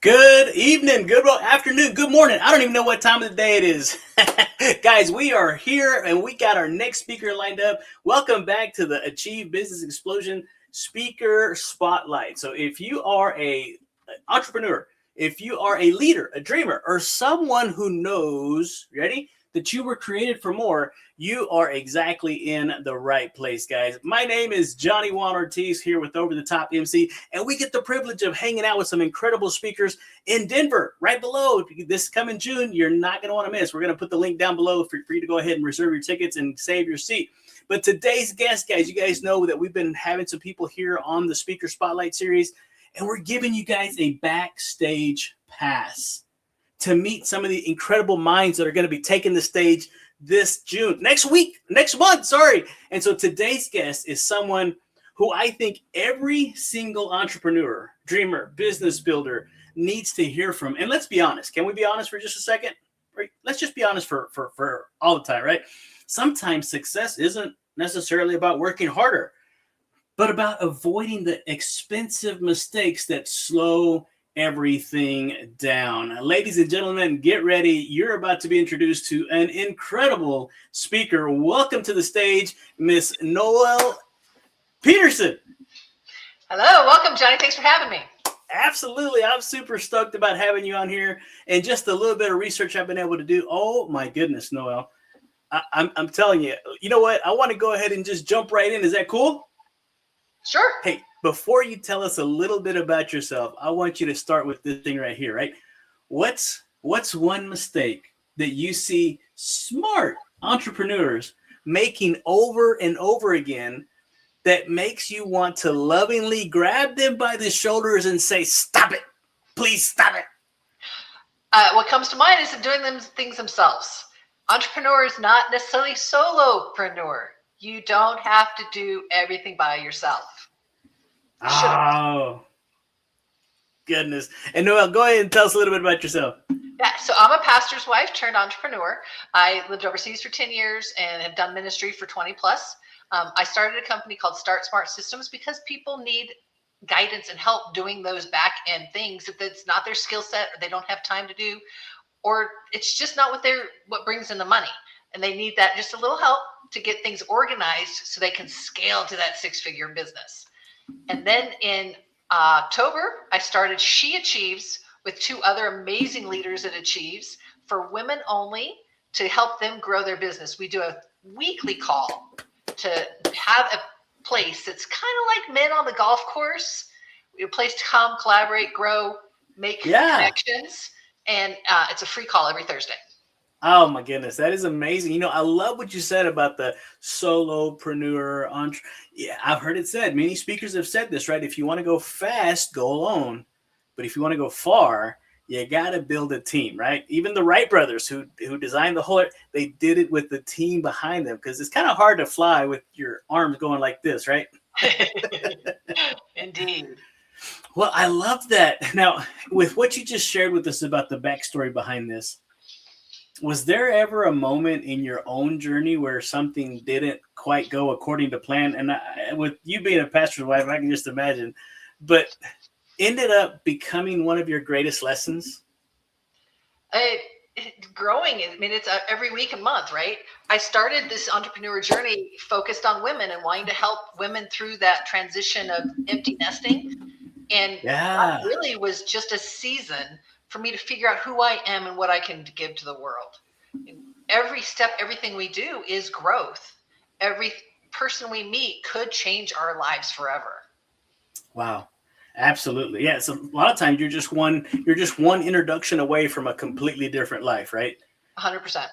Good evening, good afternoon, good morning. I don't even know what time of the day it is. Guys, we are here and we got our next speaker lined up. Welcome back to the AchieveBiz Explosion Speaker Spotlight. So if you are an entrepreneur, if you are a leader, a dreamer, or someone who knows, ready, that you were created for more, you are exactly in the right place, guys. My name is Johnny Ortiz here with Over the Top MC, and we get the privilege of hanging out with some incredible speakers in Denver, right below. This coming June, you're not going to want to miss. We're going to put the link down below for you to go ahead and reserve your tickets and save your seat. But today's guest, guys, you guys know that we've been having some people here on the Speaker Spotlight series, and we're giving you guys a backstage pass to meet some of the incredible minds that are going to be taking the stage this June, next month. And so today's guest is someone who I think every single entrepreneur, dreamer, business builder needs to hear from. And let's be honest. Can we be honest for just a second? Let's just be honest for all the time, right? Sometimes success isn't necessarily about working harder, but about avoiding the expensive mistakes that slow everything down. Ladies and gentlemen, get ready. You're about to be introduced to an incredible speaker. Welcome to the stage, Miss Noelle Peterson. Hello, welcome, Johnny. Thanks for having me. Absolutely. I'm super stoked about having you on here, and just a little bit of research I've been able to do. Oh my goodness, Noelle. I'm telling you, you know what? I want to go ahead and just jump right in. Is that cool? Sure. Hey, before you tell us a little bit about yourself, I want you to start with this thing right here, right? What's one mistake that you see smart entrepreneurs making over and over again that makes you want to lovingly grab them by the shoulders and say, stop it, please stop it? What comes to mind is doing things themselves. Entrepreneur is not necessarily solopreneur. You don't have to do everything by yourself. Oh, goodness. And Noelle, go ahead and tell us a little bit about yourself. Yeah, so I'm a pastor's wife turned entrepreneur. I lived overseas for 10 years and have done ministry for 20 plus. I started a company called Start Smart Systems because people need guidance and help doing those back end things. If it's not their skill set or they don't have time to do, or it's just not what brings in the money. And they need that just a little help to get things organized so they can scale to that 6-figure business. And then in October, I started She Achieves with 2 other amazing leaders at Achieves for women only to help them grow their business. We do a weekly call to have a place that's kind of like men on the golf course, a place to come, collaborate, grow, make connections. And it's a free call every Thursday. Oh my goodness, that is amazing. You know, I love what you said about the solopreneur. Yeah, I've heard it said. Many speakers have said this, right? If you want to go fast, go alone. But if you want to go far, you got to build a team, right? Even the Wright brothers who designed the whole, they did it with the team behind them, because it's kind of hard to fly with your arms going like this, right? Indeed. Well, I love that. Now, with what you just shared with us about the backstory behind this, was there ever a moment in your own journey where something didn't quite go according to plan? And with you being a pastor's wife, I can just imagine, but ended up becoming one of your greatest lessons? Growing, I mean, it's every week and month, right? I started this entrepreneur journey focused on women and wanting to help women through that transition of empty nesting. And that really was just a season for me to figure out who I am and what I can give to the world. Every step, everything we do is growth. Every person we meet could change our lives forever. Wow. Absolutely. Yeah. So a lot of times you're just one introduction away from a completely different life, right? 100%.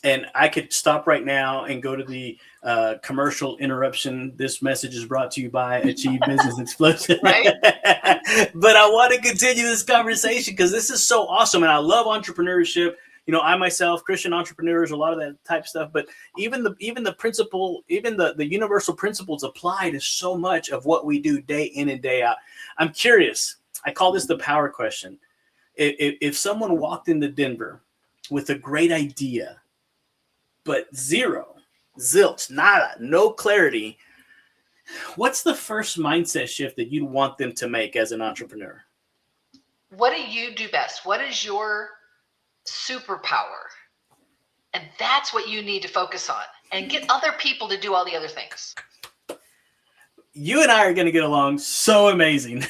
And I could stop right now and go to the commercial interruption. This message is brought to you by AchieveBiz Explosion. Right? But I want to continue this conversation because this is so awesome. And I love entrepreneurship. You know, I myself, Christian entrepreneurs, a lot of that type of stuff. But even the principle, even the universal principles apply to so much of what we do day in and day out. I'm curious. I call this the power question. If someone walked into Denver with a great idea, but zero, zilch, nada, no clarity, what's the first mindset shift that you'd want them to make as an entrepreneur? What do you do best? What is your superpower? And that's what you need to focus on and get other people to do all the other things. You and I are going to get along so amazing.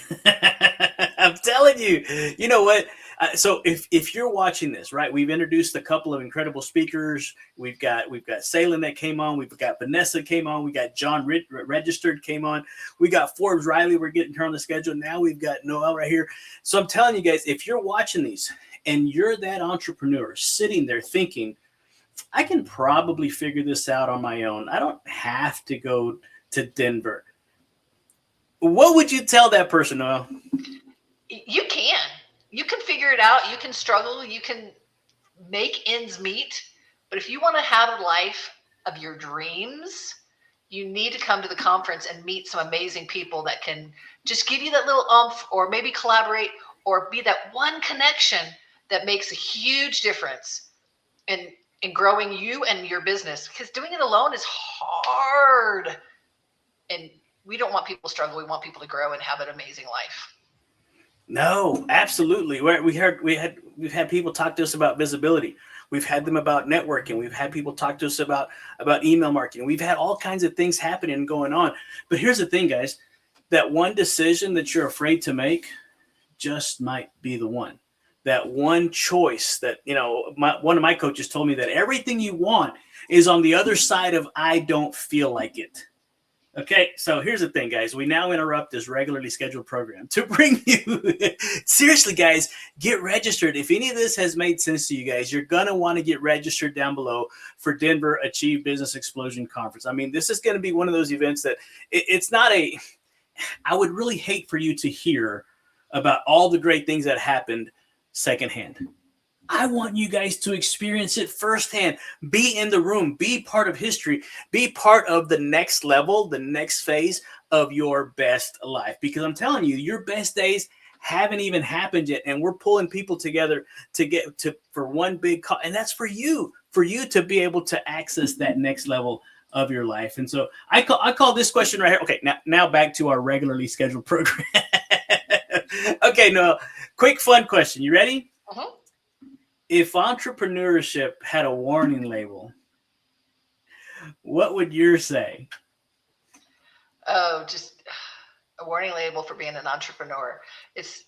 I'm telling you. You know what? So if you're watching this, right, we've introduced a couple of incredible speakers. We've got Salem that came on. We've got Vanessa came on. We got John Registered came on. We got Forbes Riley. We're getting her on the schedule. Now we've got Noelle right here. So I'm telling you guys, if you're watching these and you're that entrepreneur sitting there thinking, I can probably figure this out on my own. I don't have to go to Denver. What would you tell that person, Noelle? You can figure it out. You can struggle. You can make ends meet. But if you want to have a life of your dreams, you need to come to the conference and meet some amazing people that can just give you that little oomph, or maybe collaborate, or be that one connection that makes a huge difference in growing you and your business. Because doing it alone is hard. And we don't want people to struggle. We want people to grow and have an amazing life. No, absolutely. We've had people talk to us about visibility. We've had them about networking. We've had people talk to us about email marketing. We've had all kinds of things happening and going on. But here's the thing, guys, that one decision that you're afraid to make just might be the one. That one choice that, one of my coaches told me that everything you want is on the other side of I don't feel like it. Okay, so here's the thing, guys. We now interrupt this regularly scheduled program to bring you, seriously, guys, get registered. If any of this has made sense to you guys, you're going to want to get registered down below for Denver AchieveBiz Explosion Conference. I mean, this is going to be one of those events that it's not I would really hate for you to hear about all the great things that happened secondhand. I want you guys to experience it firsthand. Be in the room. Be part of history. Be part of the next level, the next phase of your best life. Because I'm telling you, your best days haven't even happened yet. And we're pulling people together to get to for one big call. And that's for you to be able to access that next level of your life. And so I call this question right here. Okay, now back to our regularly scheduled program. Okay, no, quick fun question. You ready? Uh-huh. If entrepreneurship had a warning label, what would yours say? Oh, just a warning label for being an entrepreneur. It's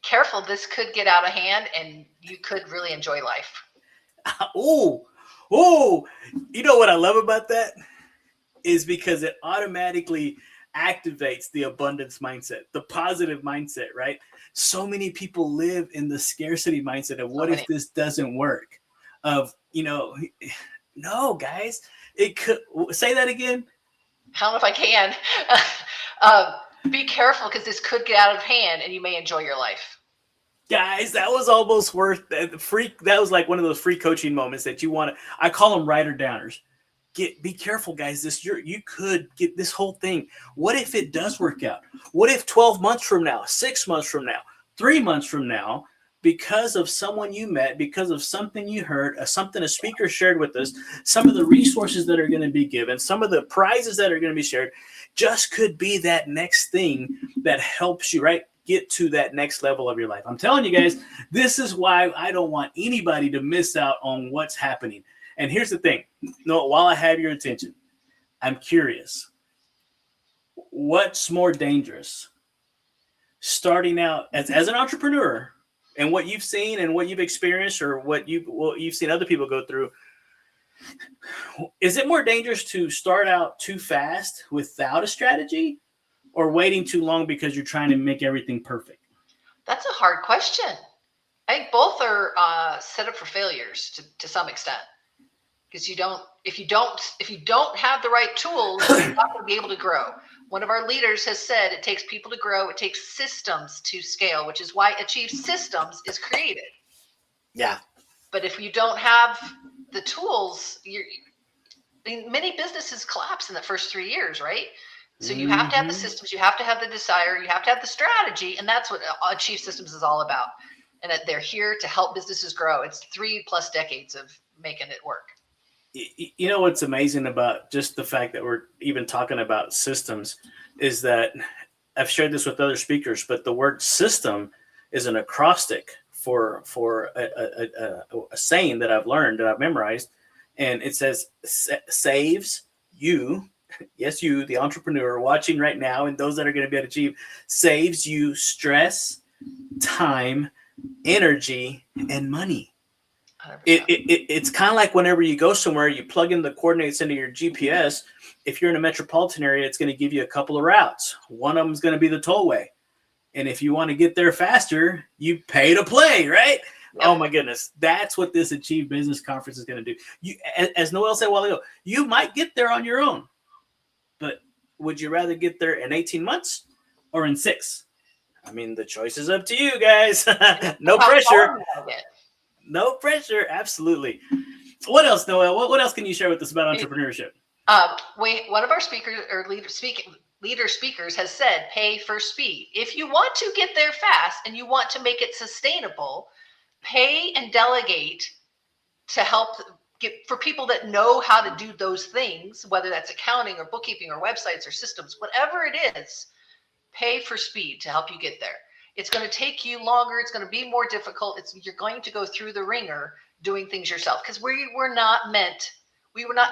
careful. This could get out of hand and you could really enjoy life. Oh, you know what I love about that is because it automatically activates the abundance mindset, the positive mindset, right? So many people live in the scarcity mindset of what if this doesn't work? No, guys, it could. Say that again. I don't know if I can. Be careful because this could get out of hand and you may enjoy your life. Guys, that was almost worth the free. That was like one of those free coaching moments that you want to. I call them rider downers. Be careful, guys. You could get this whole thing. What if it does work out? What if 12 months from now, 6 months from now, 3 months from now, because of someone you met, because of something you heard, something a speaker shared with us, some of the resources that are going to be given, some of the prizes that are going to be shared, just could be that next thing that helps you, right, get to that next level of your life. I'm telling you guys, this is why I don't want anybody to miss out on what's happening. And here's the thing. No, while I have your attention, I'm curious. What's more dangerous? Starting out as an entrepreneur and what you've seen and what you've experienced or what you've seen other people go through. Is it more dangerous to start out too fast without a strategy or waiting too long because you're trying to make everything perfect? That's a hard question. I think both are set up for failures to some extent. Because if you don't have the right tools, you're not going to be able to grow. One of our leaders has said it takes people to grow. It takes systems to scale, which is why Achieve Systems is created. Yeah. But if you don't have the tools, many businesses collapse in the first 3 years, right? So you have to have the systems, you have to have the desire, you have to have the strategy, and that's what Achieve Systems is all about. And that they're here to help businesses grow. It's 3+ decades of making it work. You know what's amazing about just the fact that we're even talking about systems is that I've shared this with other speakers, but the word system is an acrostic for a saying that I've learned, that I've memorized, and it says saves you. Yes, you, the entrepreneur watching right now, and those that are going to be able to achieve, saves you stress, time, energy, and money. It's kind of like whenever you go somewhere, you plug in the coordinates into your GPS. If you're in a metropolitan area, it's going to give you a couple of routes. One of them is going to be the tollway. And if you want to get there faster, you pay to play, right? Yep. Oh my goodness. That's what this Achieve Business Conference is going to do. You, as Noelle said a while ago, you might get there on your own, but would you rather get there in 18 months or in 6? I mean, the choice is up to you guys. No pressure. No pressure. Absolutely. What else, Noelle? What else can you share with us about entrepreneurship? One of our speakers or leader speakers has said, pay for speed. If you want to get there fast and you want to make it sustainable, pay and delegate to help for people that know how to do those things, whether that's accounting or bookkeeping or websites or systems, whatever it is, pay for speed to help you get there. It's going to take you longer. It's going to be more difficult. You're going to go through the ringer doing things yourself, because we were not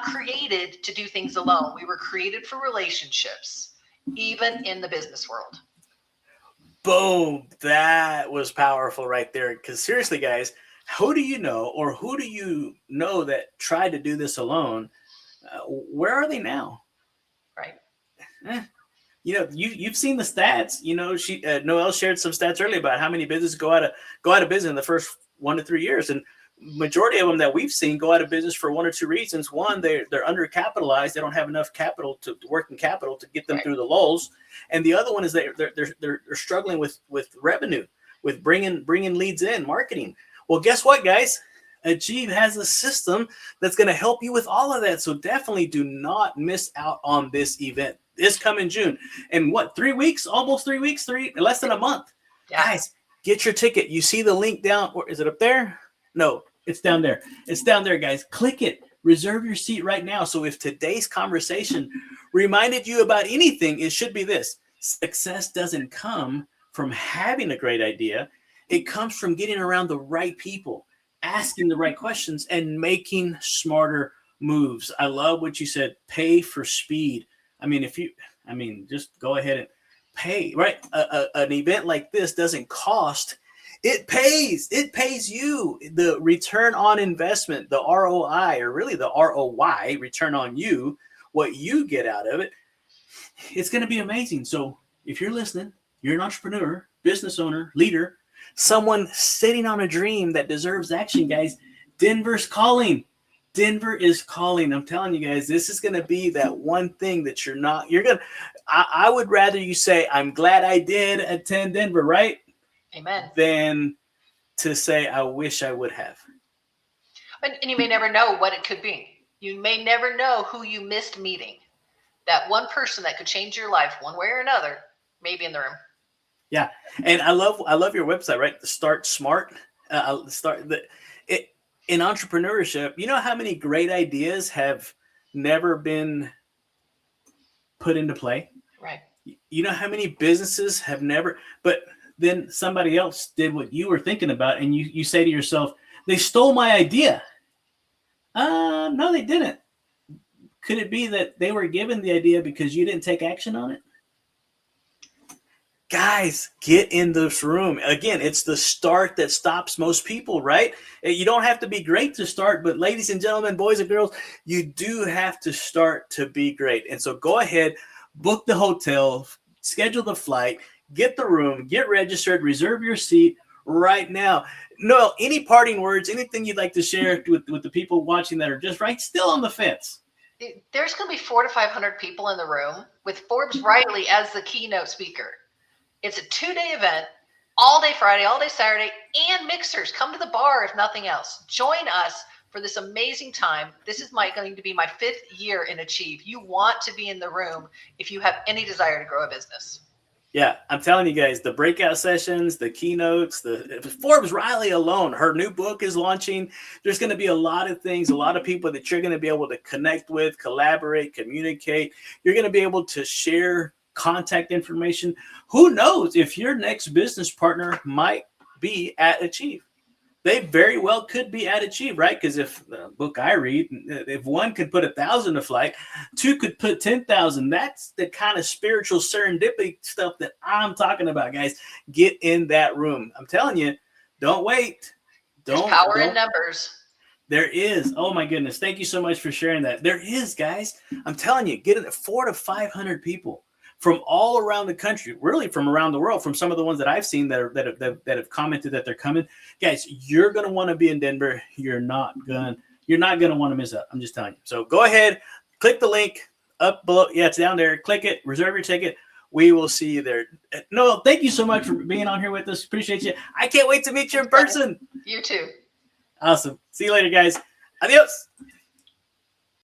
created to do things alone. We were created for relationships, even in the business world. Boom. That was powerful right there. Because seriously, guys, who do you know that tried to do this alone? Where are they now? Right. You've seen the stats. Noelle shared some stats earlier about how many businesses go out of business in the first 1 to 3 years, and majority of them that we've seen go out of business for 1 or 2 reasons. One, they're undercapitalized; they don't have enough working capital to get them through the lulls, and the other one is they're struggling with revenue, with bringing leads in, marketing. Well, guess what, guys? Achieve has a system that's going to help you with all of that. So definitely do not miss out on this event. This coming June. And 3 weeks? Almost 3 weeks? Less than a month. Yeah. Guys, get your ticket. You see the link down, or is it up there? No, it's down there. It's down there, guys. Click it. Reserve your seat right now. So if today's conversation reminded you about anything, it should be this. Success doesn't come from having a great idea. It comes from getting around the right people, asking the right questions, and making smarter moves. I love what you said. Pay for speed. Just go ahead and pay, right? An event like this doesn't cost. It pays. It pays you. The return on investment, the ROI, or really the ROY, return on you, what you get out of it, it's going to be amazing. So if you're listening, you're an entrepreneur, business owner, leader, someone sitting on a dream that deserves action, guys, Denver's calling. Denver is calling. I'm telling you guys, this is going to be that one thing that I would rather you say, I'm glad I did attend Denver, right? Amen. Than to say, I wish I would have. And you may never know what it could be. You may never know who you missed meeting. That one person that could change your life one way or another, maybe in the room. Yeah. And I love your website, right? The Start Smart. In entrepreneurship, you know how many great ideas have never been put into play? Right. You know how many businesses have never, but then somebody else did what you were thinking about, and you say to yourself, they stole my idea. No, they didn't. Could it be that they were given the idea because you didn't take action on it? Guys, get in this room. Again, it's the start that stops most people, right? You don't have to be great to start, but ladies and gentlemen, boys and girls, you do have to start to be great. And so go ahead, book the hotel, schedule the flight, get the room, get registered, reserve your seat right now. Noelle, any parting words, anything you'd like to share with the people watching that are just still on the fence? There's going to be 400 to 500 people in the room with Forbes Riley as the keynote speaker. It's a 2-day event, all day Friday, all day Saturday, and mixers. Come to the bar if nothing else. Join us for this amazing time. This is going to be my 5th year in Achieve. You want to be in the room if you have any desire to grow a business. Yeah, I'm telling you guys, the breakout sessions, the keynotes, the Forbes Riley alone, her new book is launching. There's going to be a lot of things, a lot of people that you're going to be able to connect with, collaborate, communicate. You're going to be able to share contact information. Who knows if your next business partner might be at Achieve? They very well could be at Achieve, right? Because if the book I read, if one could put 1,000 to flight, two could put 10,000. That's the kind of spiritual serendipity stuff that I'm talking about, guys. Get in that room. I'm telling you, don't wait. There's power in numbers. There is. Oh my goodness. Thank you so much for sharing that. There is, guys. I'm telling you, get it 400 to 500 people from all around the country, really from around the world, from some of the ones that I've seen that have commented that they're coming. Guys, you're going to want to be in Denver. You're not going to want to miss out. I'm just telling you. So go ahead, click the link up below. Yeah, it's down there. Click it, reserve your ticket. We will see you there. Noelle, thank you so much for being on here with us. Appreciate you. I can't wait to meet you in person. You too. Awesome. See you later, guys. Adios.